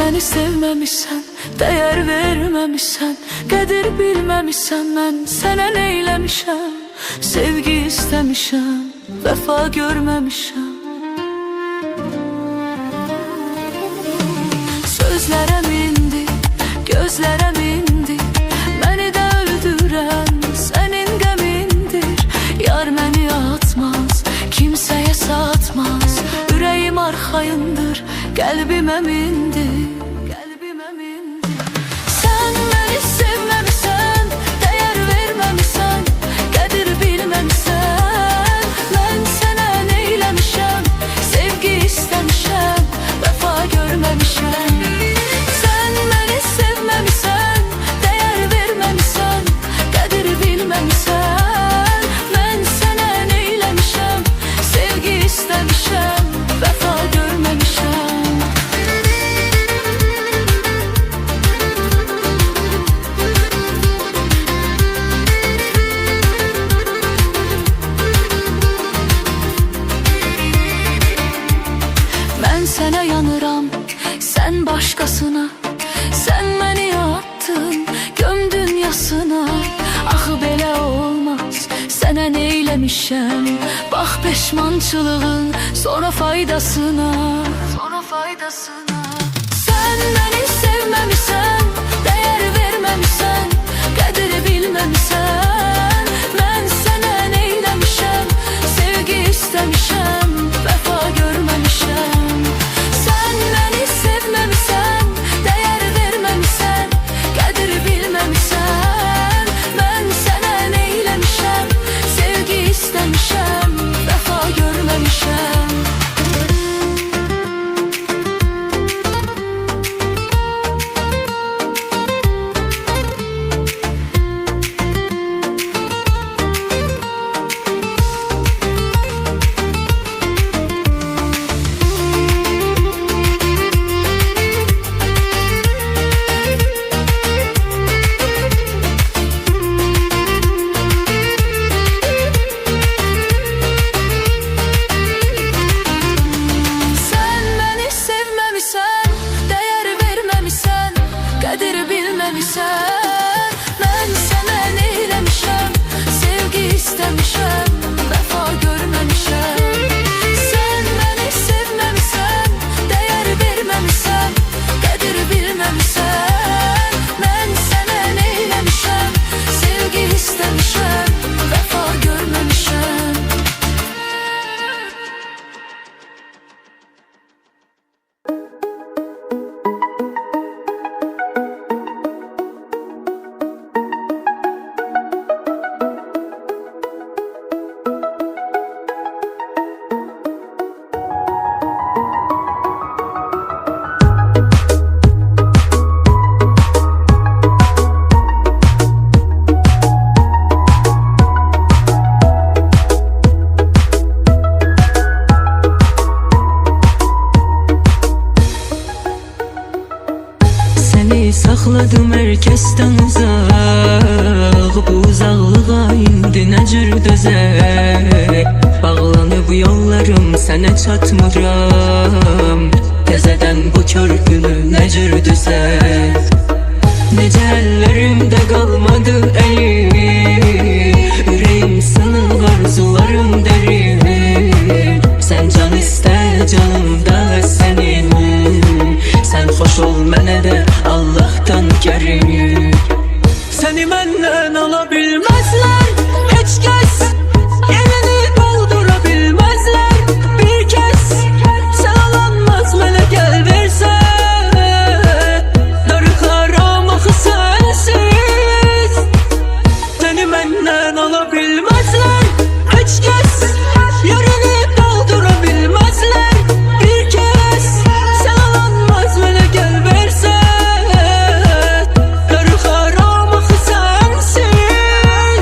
məni sevməmişsən, dəyər verməmişsən, qədir bilməmişsən. Mən sənə neyləmişəm? Sevgi istəmişəm, vəfa görməmişəm. Sözlərəm indi, gözlərəm indi, məni də öldürən sənin qəmindir. Yar məni atmaz, kimsəyə satmaz, ürəyim arxayındır, qəlbim əmindir. Sən məni sevməmişsən, dəyər verməmişsən, qədir bilməmişsən. Mən sənə neyləmişəm? Sevgi istəmişəm, vəfa görməmişəm. Sən məni sevməmişsən, dəyər verməmişsən, qədir bilməmişsən. Mən sənə neyləmişəm? Sevgi istəmişəm, vəfa görməmişəm. Mən sənə yanıram, sən başqasına. Sən məni attın, gömdün yasına. Axı belə olmaz, sənə neyləmişəm? Bax peşmançılığın sonra faydasına. Sən məni sevməmişsən, dəyər verməmişsən, qədir bilməmişsən. Mən sənə neyləmişəm? Sevgi istəmişəm, vəfa görməmişəm. Sən məni sevməmişsən, dəyər verməmişsən, qədir bilməmişsən. Mən sənə neyləmişəm? Sevgi istəmişəm, vəfa görməmişəm. Qədir bilməmişsən. Mən sənə neyləmişəm? Sevgi istəmişəm, vəfa görməmişəm. Sən məni sevməmişsən, dəyər verməmişsən, qədir bilməmişsən. Mən sənə neyləmişəm? Sevgi istəmişəm, vəfa görməmişəm. Saxladım herkesten uzaq, bu uzaqlığa indi nə cür dözək. Bağlanıb yollarım, sənə çatmıram. Təzədən bu körpünü nə cür düzək. Necə əllərimdə qalmadı əlim, ürəyim sınıq, arzularım dərin. Sən can istə, canımda sənin. Sən xoş ol mənə də Allah'tan kerim. Səni məndən ala bilməzlər heç kəs, yerini doldura bilməzlər bir kəs. Sən alanmaz mənə gəl versən, darıxaram axı sənsiz. Səni məndən ala bilməzlər heç kəs, yerini doldura bilməzlər bir kəs. Sən alanmaz mənə gəl versən, darıxaram axı sənsiz.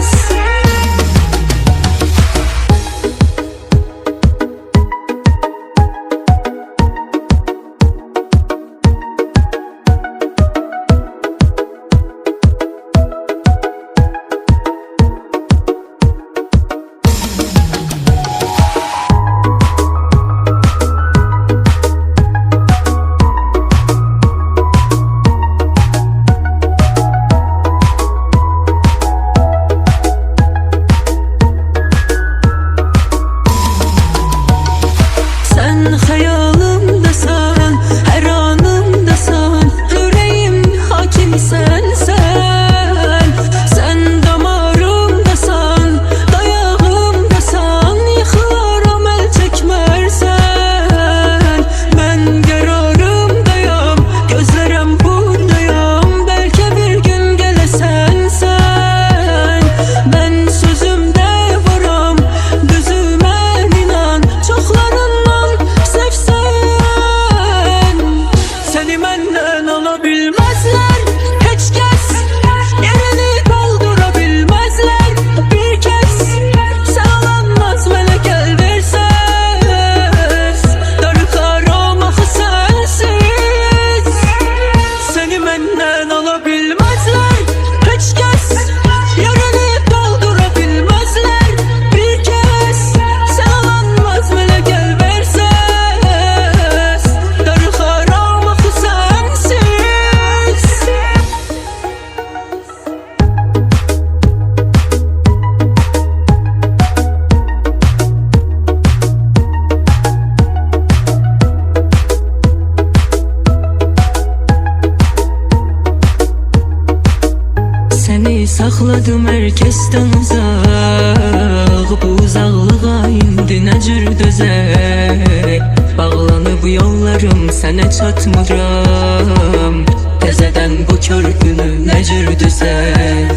saxladım herkesten uzaq. Bu uzaqlığa indi nə cür dözək? Bağlanıb yollarım, sənə çatmıram. Təzədən bu körpünü nə cür düzək?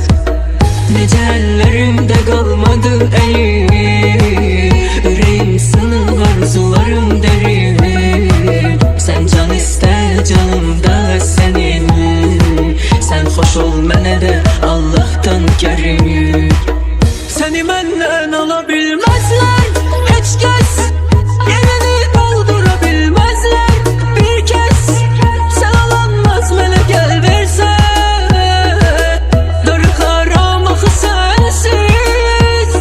Necə əllərimdə qalmadı əlim, ürəyim sınıq, arzularım dərin. Sən can istə, canım da sənin. Sən xoş ol mənə də Allah'tan kərim. Səni məndən ala bilməzlər heç kəs, yerini doldura bilməzlər bir kəs. Sən alanmaz mənə gəl versən, darıxaram axı sənsiz.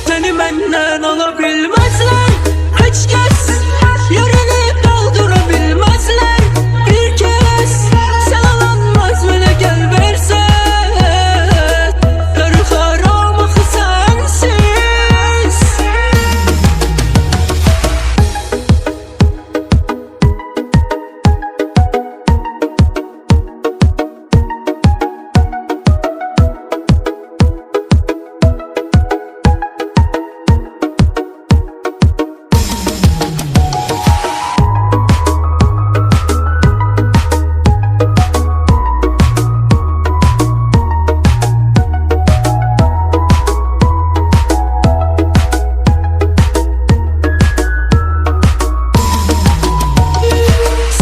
Səni məndən ala bilməzlər heç kəs, yerini doldura bilməzlər bir kəs. Sən alanmaz mənə gəl versən, darıxaram axı sənsiz.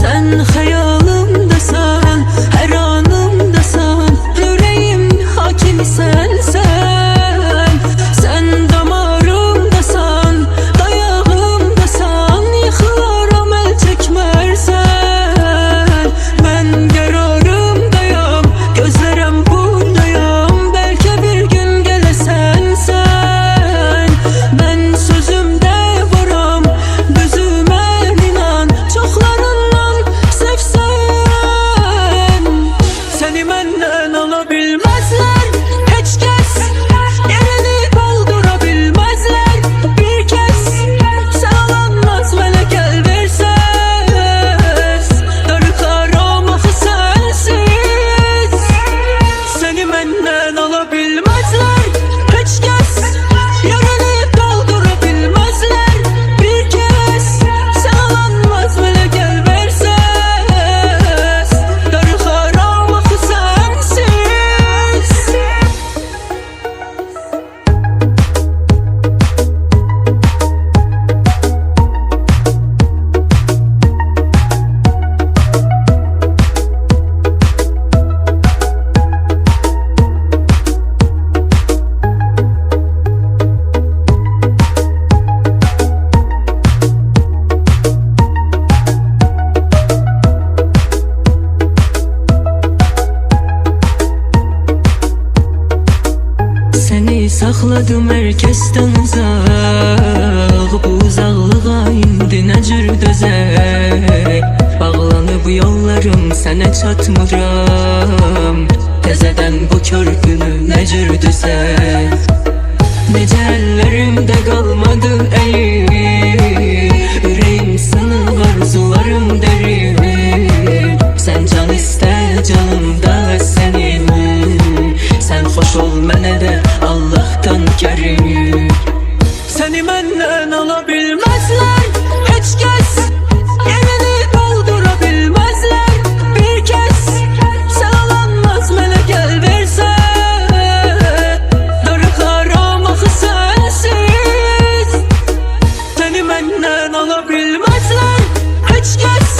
Sen hayalımdasan, her anımdasan, yüreğim hakimi sensen. Sen damarımdasan, dayağımdasan, yıkılaram el çekmersen. Ben kararımdayam, gözlerim buradayam, belki bir gün gelesen sen. Ben sözümde varam, gözüme inan, çoklarından sevsen. Seni məndən ala bilməzlər heç kəs, yerini doldura bilməzlər bir kəs. Sən alanmaz mənə gəl versən, darıxaram axı sənsiz. Səni məndən ala bilməzlər heç kəs, yerini doldura bilməzlər bir kəs. Sən alanmaz mənə gəl versən, darıxaram axı sənsiz. Seni saxladım herkesten uzaq. Bu uzaqlığa indi nə cür dözək? Bağlanıb yollarım, sənə çatmıram. Təzədən bu körpünü nə cür düzək? Necə əllərimdə qalmadı əlim, ürəyim sınıq, arzularım dərin. Sən can istə, canım da sənin. Sən xoş ol mənə də Allah'tan kərim. Səni məndən ala bilməzlər heç kəs, yerini doldura bilməzlər bir kəs. Sən alanmaz mənə gəl versən, darıxaram axı sənsiz. Səni məndən ala bilməzlər heç kəs,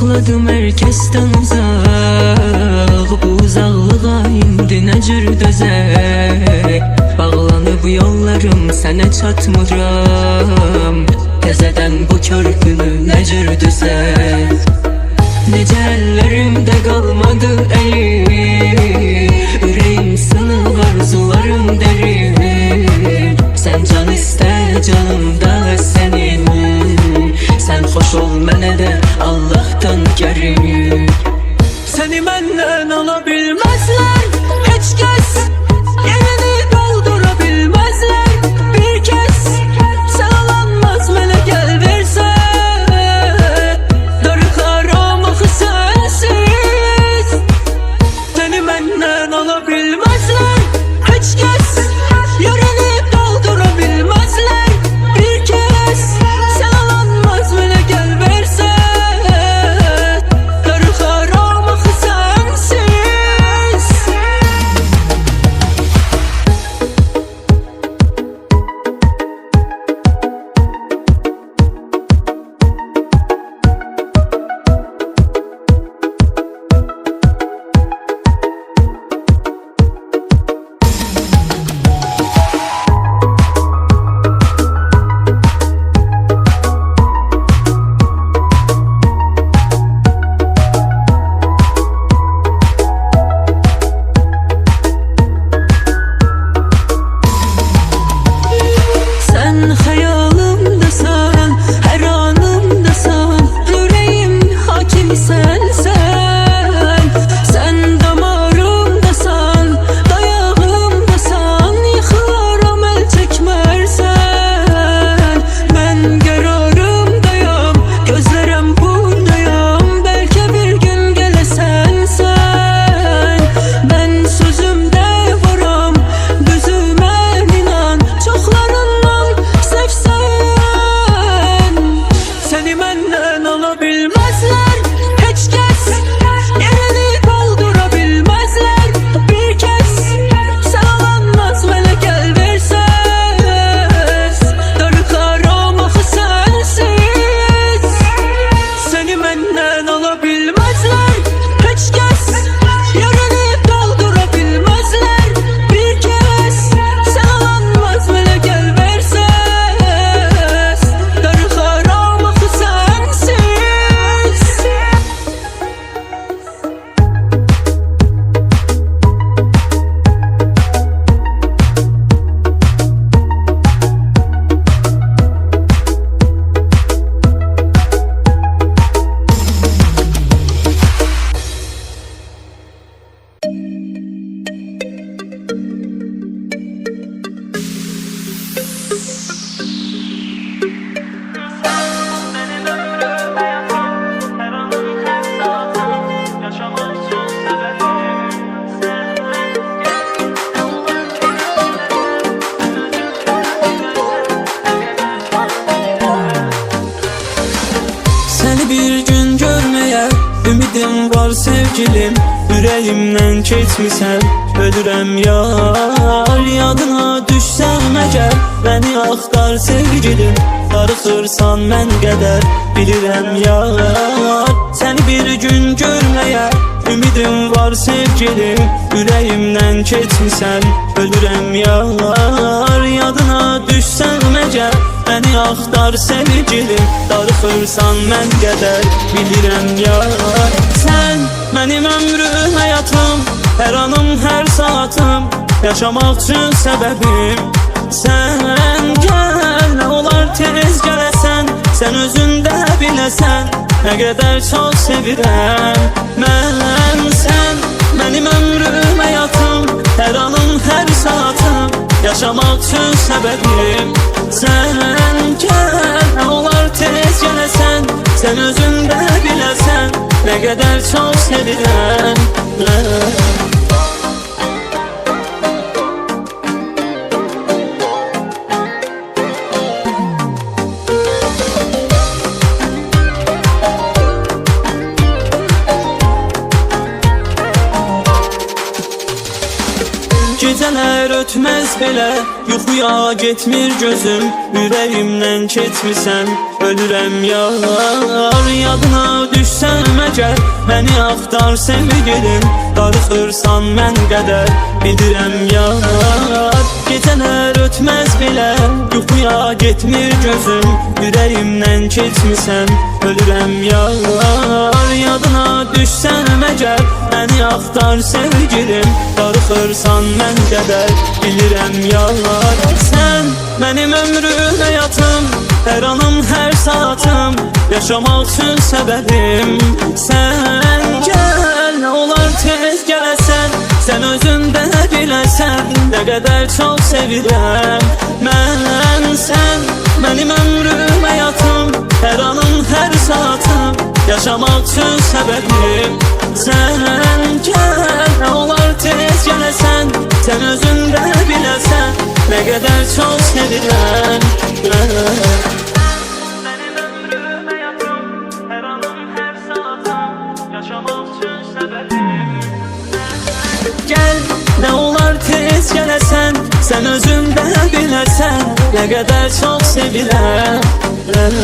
saxladım herkesten uzaq. Bu uzaqlığa indi nə cür dözək? Bağlanıb yollarım, sənə çatmıram. Təzədən bu körpünü nə cür düzək? Necə əllərimdə qalmadı əlim, ürəyim sınıq, arzularım dərin. Sən can istə, canımda sənin. Sən xoş ol mənə də Allah'tan gərim. Səni məndən ala bilməzlər heç kəs, yerini doldura bilməzlər bir kəs. Sağlanmaz mənə gəl versən, darıxaram axı sənsiz. Səni məndən ala bilməzlər heç kəs, yerini doldura bilməzlər bir kəs. Sağlanmaz mənə gəl versən, darıxaram axı sənsiz. Sen hayalımdasan, her anımdasan, yüreğim hakimsen sen. Sen damarımdasan, dayağımdasan, yıkılaram el çekmersen. Ben kararımdayam, gözlerim buradayam, belki bir gün gelesen sen. Ben sözümde varam, gözüme inan, çoxlarından sevsən. Səni məndən ala bilməzlər heç kəs, yerini doldura bilməzlər bir kəs. Sağlanmaz mənə gəl versən, darıxaram axı sənsiz. Səni məndən ala bilməzlər heç kəs, yerini doldura bilməzlər bir kəs. Sağlanmaz mənə gəl versən, darıxaram axı sənsiz. Seni bir gün görmeye ümidim var sevgilim. Yüreğimden keçmisən, ölürəm yar. Yadına düşsəm əgər, beni axtar sevgilim. Darıxırsan mən qədər, bilirəm yar. Seni bir gün görmeye ümidim var sevgilim. Yüreğimden keçmisən, ölürəm yar. Yadına düşsəm əgər, beni axtar sevgilim. Darıxırsan mən qədər, bilirəm yar. Sən mənim ömrüm, həyatım, hər anım, hər saatım, yaşamaq üçün səbəbim. Sən gəl, nə olar tez gələsən, sən özündə biləsən, nə qədər çox sevirəm mən. Sən mənim ömrüm, həyatım, hər anım, hər saatım, yaşamaq üçün səbəbim. Sən gəl, nə olar tez gələsən, sən özündə biləsən, nə qədər çox sevirəm mən. Gecələr ötməz belə, yuxuya getmir gözüm. Ürəyimdən keçmisən, ölürəm yar. Yadına düşsəm əgər, məni axtar sevgilim. Darıxırsan mən qədər, bilirəm yar. Gecələr ötməz belə, yuxuya getmir gözüm. Ürəyimdən keçmisən, ölürəm yar. Yadına düşsəm əgər, məni axtar sevgilim. Darıxırsan mən qədər, bilirəm yar. Sən mənim ömrüm, həyatım, hər anım, hər saatım, yaşamaq üçün səbəbim. Sən gəl, nə olar tez gələsən, sən özün də biləsən, nə qədər çox sevirəm mən. Sən mənim ömrüm, həyatım, hər anım, hər saatım, yaşamaq üçün səbəbim. Sən gəl, nə olar tez gələsən, sən özün də biləsən, nə qədər çox sevirəm mən. Mənim ömrüm, həyatım, hər anım, hər saatım, yaşamaq üçün səbəbim. Gəl, nə olar tez gələsən, sən özün də biləsən, nə qədər çox sevirəm mən.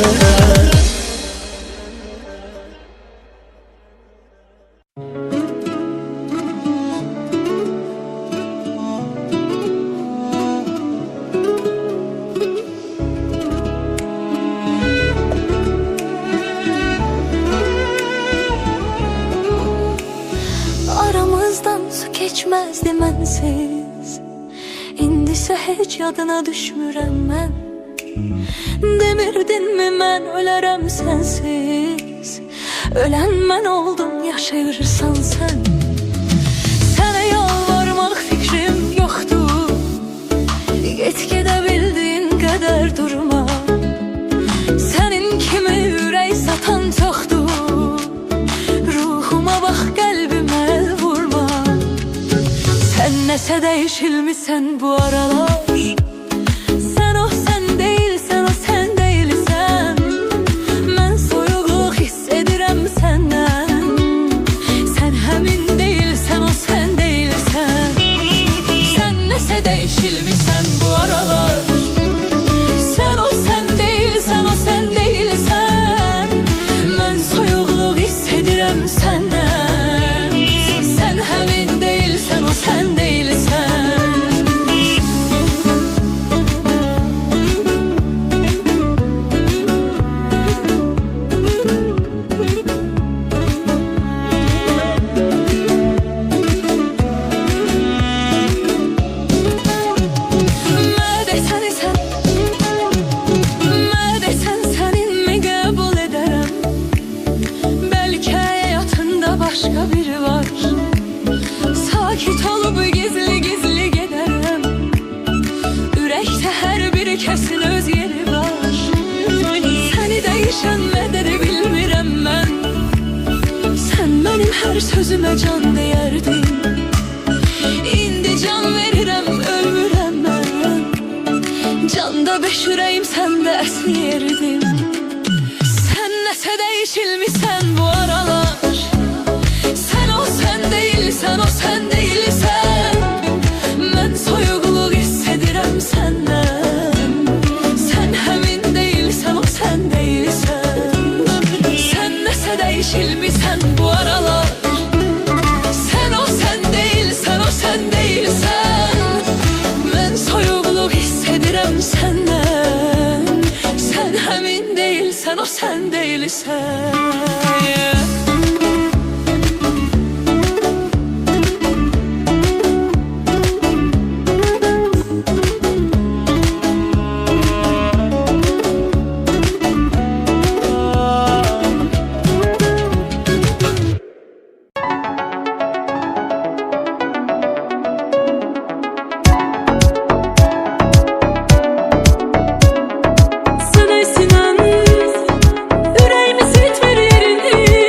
Aramızdan su keçməzdi mənsiz, İndisə heç yadına düşmürəm mən. Demirdinmi mən ölərəm sənsiz, ölən mən oldum, yaşayırsan sən. Sənə yalvarmaq fikrim yoxdur, get gedə bildiyin qədər durma. Sənin kimi ürək satan çoxdur, ruhuma bax, qəlbimə əl vurma. Sən nəsə dəyişilmisən bu aralar, sən o sən deyilsən, o sən deyilsən. Mən soyuqluq hiss edirəm səndən, sən həmin deyilsən, o sən deyilsən. Sən nəsə dəyişilmisən bu aralar, sən o sən deyilsən, o sən deyilsən. Mən soyuqluq hiss edirəm səndən, sən həmin deyilsən, o sən deyilsən. Başka biri var, sakit olup gizli gizli giderim. Ürəkdə hər bir kəsin öz yeri var, səni dəyişən mədəri bilmirəm mən. Sən mənim hər sözümə can deyərdin, indi can verirəm, ölmürəm mən. Canda beş ürəyim, səndə əsniyərdim. Sən nəsə dəyişilmisən bu aralar, sen o sen değilsen. Ben soyuqluq hiss edirəm səndən, sən həmin deyilsən, o sən deyilsən. Sən nəsə dəyişilmisən bu aralar, sən o sən deyilsən, o sən deyilsən. Mən soyuqluq hiss edirəm səndən, sən həmin deyilsən, o sən deyilsən. Ürəyimi siltmir yerini,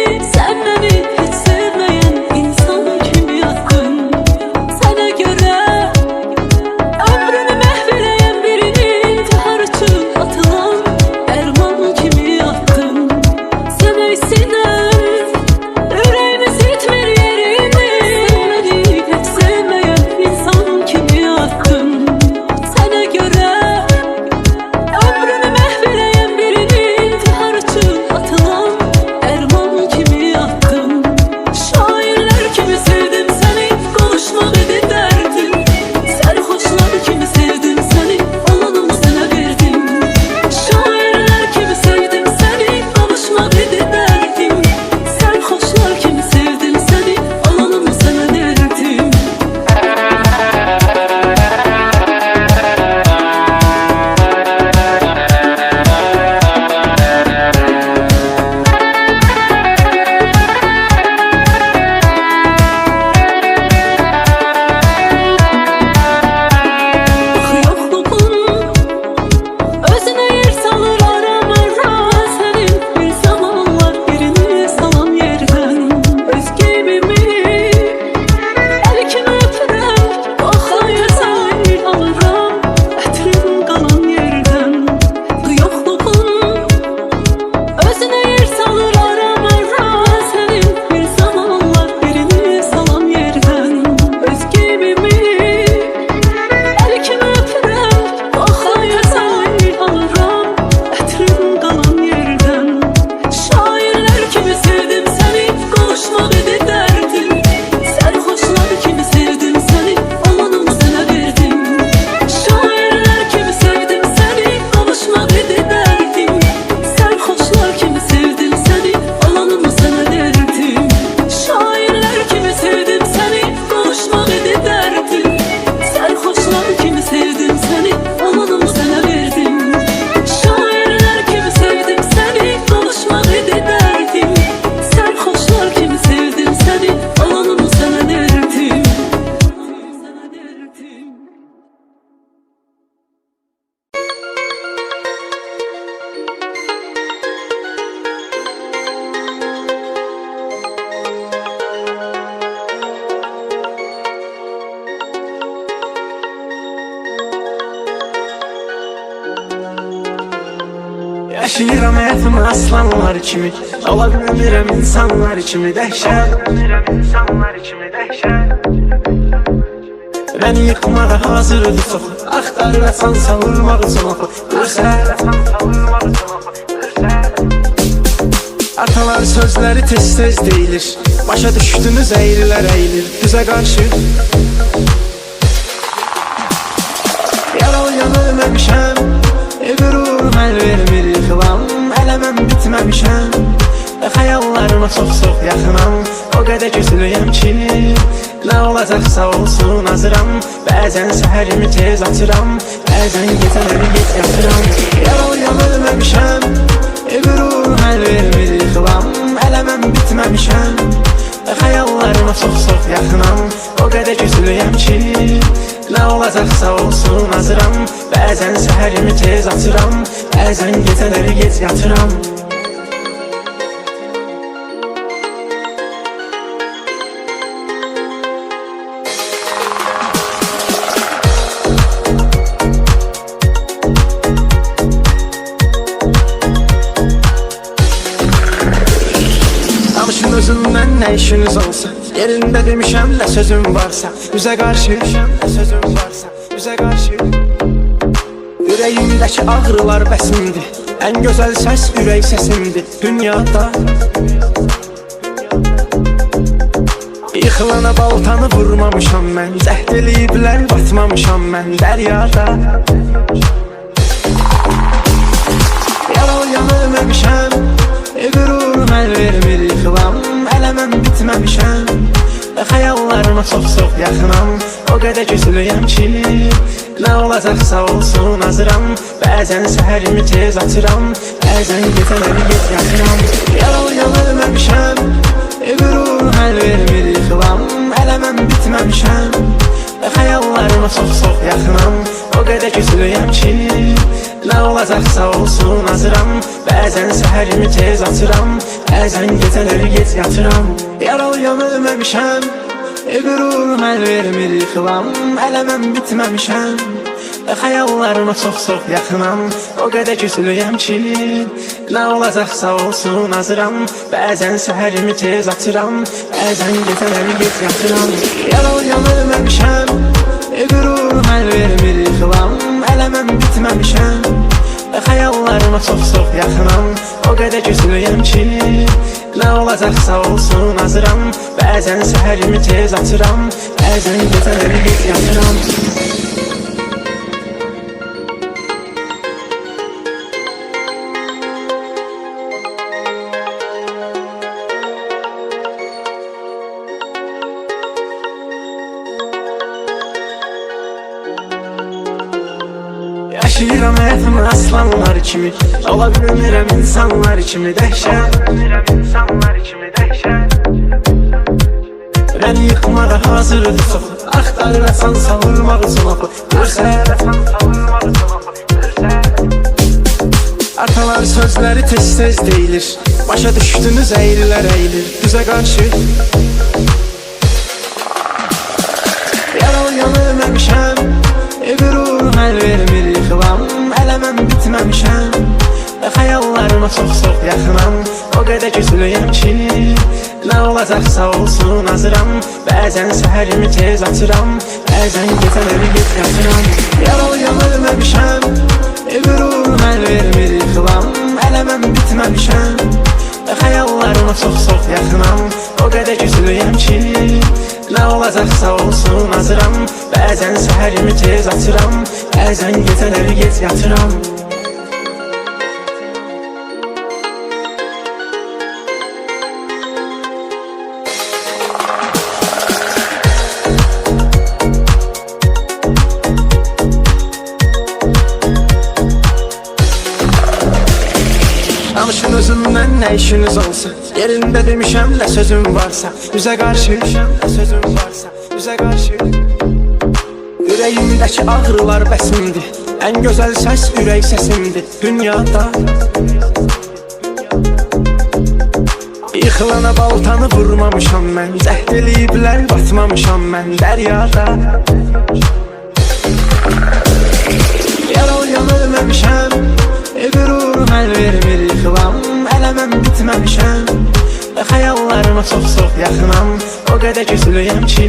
Yaşayıram həyatımı aslanlar kimi, ola bilmirəm insanlar kimi dəhşət. Məni yıkmağa hazırdır çoxu, axtarırsan savurmaq üçün oxu. Atalar sözləri tez-tez deyilir, başa düşdünüz eğrilər eğilir düzə qarşı. Yaralıyan ölməmişəm, qürur əl vermir yıxılam. Hələ mən bitməmişəm, xəyallarıma çox-çox yaxınam. O qədər güclüyəm ki, nə olacaqsa olsun hazıram. Bəzən səhərimi tez açıram, bəzən gecələri gec yatıram. Yaralıyan ölməmişəm, qürur əl vermir yıxılam. Hələ mən bitməmişəm, xəyallarıma çox-çox yaxınam. O qədər güclüyəm ki, nə olacaqsa olsun hazıram. Bəzən səhərimi tez açıram, bəzən gecələri gec yatıram. Danışın özümdən nə işiniz olsa, yerində demişəm nə sözüm varsa, üzə qarşı, üzə qarşı. Ürəyimdəki ağrılar bəsimdir, ən gözəl səs ürək səsimdir dünyada. Yıxılana baltanı vurmamışam mən, cəhd eləyiblər batmamışam mən dəryada. Yaralıyan ölməmişəm, qürur əl vermir yıxılam. Hələ mən bitməmişəm, xəyallarıma çox-çox yaxınam. O qədər güclüyəm ki, nə olacaqsa olsun hazıram. Bəzən səhərimi tez açıram, bəzən gecələri gec yatıram. Yaralıyan ölməmişəm, qürur əl vermir yıxılam. Hələ mən bitməmişəm, xəyallarıma çox-çox yaxınam. O qədər güclüyəm ki, nə olacaqsa olsun hazıram. Bəzən səhərimi tez açıram, bəzən gecələri gec yatıram. Yaralıyan ölməmişəm, qürur əl vermir yıxılam. Hələ mən bitməmişəm, xəyallarıma çox-çox yaxınam. O qədər güclüyəm ki, nə olacaqsa olsun hazıram. Bəzən səhərimi tez açıram, bəzən gecələri gec yatıram. Yaralıyan ölməmişəm, qürur əl vermir yıxılam. Hələ mən bitməmişəm, xəyallarıma çox-çox yaxınam. O qədər güclüyəm ki, nə olacaqsa olsun hazıram. Bəzən səhərimi tez açıram, bəzən gecələri gec yatıram. Yaşayıram həyatımı aslanlar kimi, ola bilmirəm insanlar kimi dəhşət. Məni yıkmağa hazırdır çoxu, axtarırsan savurmaq üçün oxu. Atalar sözləri tez-tez deyilir, başa düşdünüz eğrilər eğilir düzə qarşı. Yaralıyan ölməmişəm, qürur əl vermir yıxılam. Hələ mən bitməmişəm, xəyallarıma çox-çox yaxınam. O qədər güclüyəm ki, nə olacaqsa olsun hazıram. Bəzən səhərimi tez açıram, bəzən gecələri gec yatıram. Yaralıyan ölməmişəm, qürur əl vermir yıxılam. Hələ mən bitməmişəm, xəyallarıma çox-çox yaxınam. O qədər güclüyəm ki, nə olacaqsa olsun hazıram. Bəzən səhərimi tez açıram, bəzən gecələri gec yatıram. Danışın özümdən nə işiniz olsa, yerində demişəm nə sözüm varsa, üzə qarşı, üzə qarşı. Ürəyimdəki ağrılar bəsimdir, ən gözəl səs ürək səsimdir dünyada. Yıxılana baltanı vurmamışam mən, cəhd eləyiblər batmamışam mən dəryada. Yaralıyan ölməmişəm, qürur əl vermir Hələ mən bitməmişəm Və xəyallarıma çox yaxınam O qədər güclüyəm ki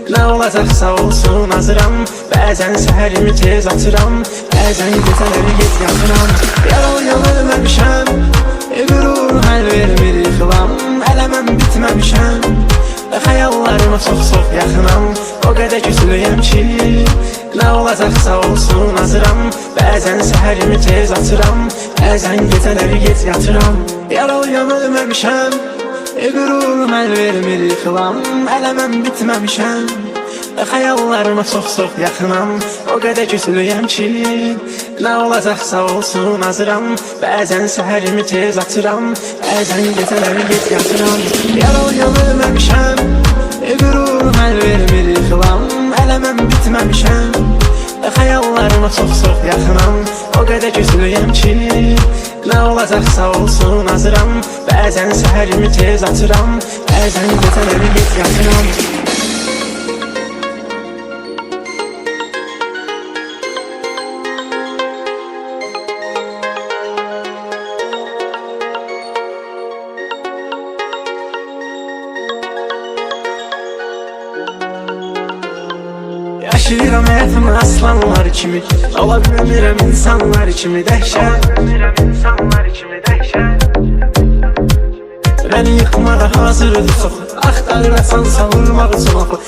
Nə olacaqsa olsun hazıram Bəzən səhərimi tez atıram Bəzən gecələri gec yatıram Yaralıyan ölməmişəm Qürur həll vermir yıxılam Hələ mən bitməmişəm Və xəyallarıma çox yaxınam O qədər güclüyəm ki Nə olacaqsa olsun hazıram Bəzən səhərimi tez atıram Bəzən gecələri gec yatıram Yaralıyan ölməmişəm Qürur həll vermir yıxılam Hələ mən bitməmişəm Və xəyallarıma çox yaxınam O qədər güclüyəm ki Nə olacaqsa olsun hazıram Bəzən səhərimi tez atıram Bəzən gecələri gec yatıram Yaralıyan ölməmişəm Qürur həll vermir yıxılam Hələ mən bitməmişəm Və xəyallarıma çox yaxınam O qədər güclüyəm ki Nə olacaqsa olsun hazıram Bəzən səhərimi tez atıram Bəzən gecələri gec yatıram Yaşayıram həyatımı aslanlar kimi Ola bilmirəm insanlar kimi dəhşət Məni yıxmağa hazırdır çox Axtarırasan savurmaq üçün oxu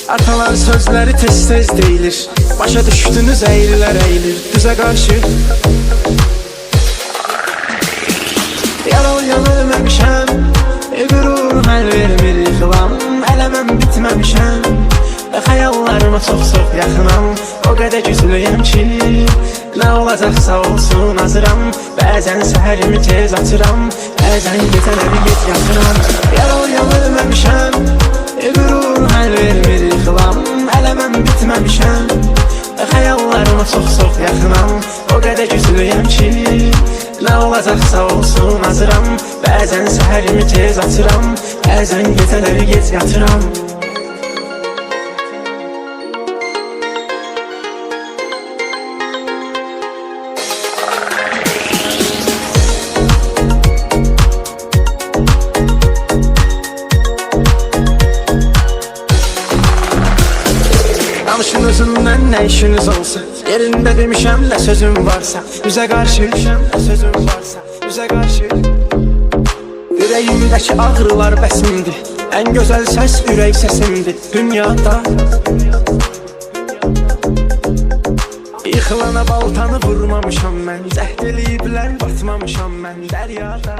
Atalar sözləri tez deyilir Başa düşdünüz əyrilər əyilir Düzə qarşı Yaralıyan ölməmişəm Qürur həll vermir yıxılam Hələ mən bitməmişəm Və xəyallarıma çox yaxınam O qədər güclüyəm ki Nə olacaqsa olsun hazıram Bəzən səhərimi tez atıram Bəzən gecələri gec yatıram Yaralıyan ölməmişəm Qürur həll vermir yıxılam Hələ mən bitməmişəm Və xəyallarıma çox yaxınam O qədər güclüyəm ki Nə olacaqsa olsun hazıram Bəzən səhərimi tez atıram Bəzən gecələri gec yatıram Danışın özümdən nə işiniz olsa Yerində demişəm nə sözüm varsa Üzə qarşı Üzə qarşı Ürəyimdəki ağrılar bəsimdir Ən gözəl səs ürək səsimdir Dünyada Yıxılana baltanı vurmamışam mən Cəhd eləyiblər batmamışam mən Dəryada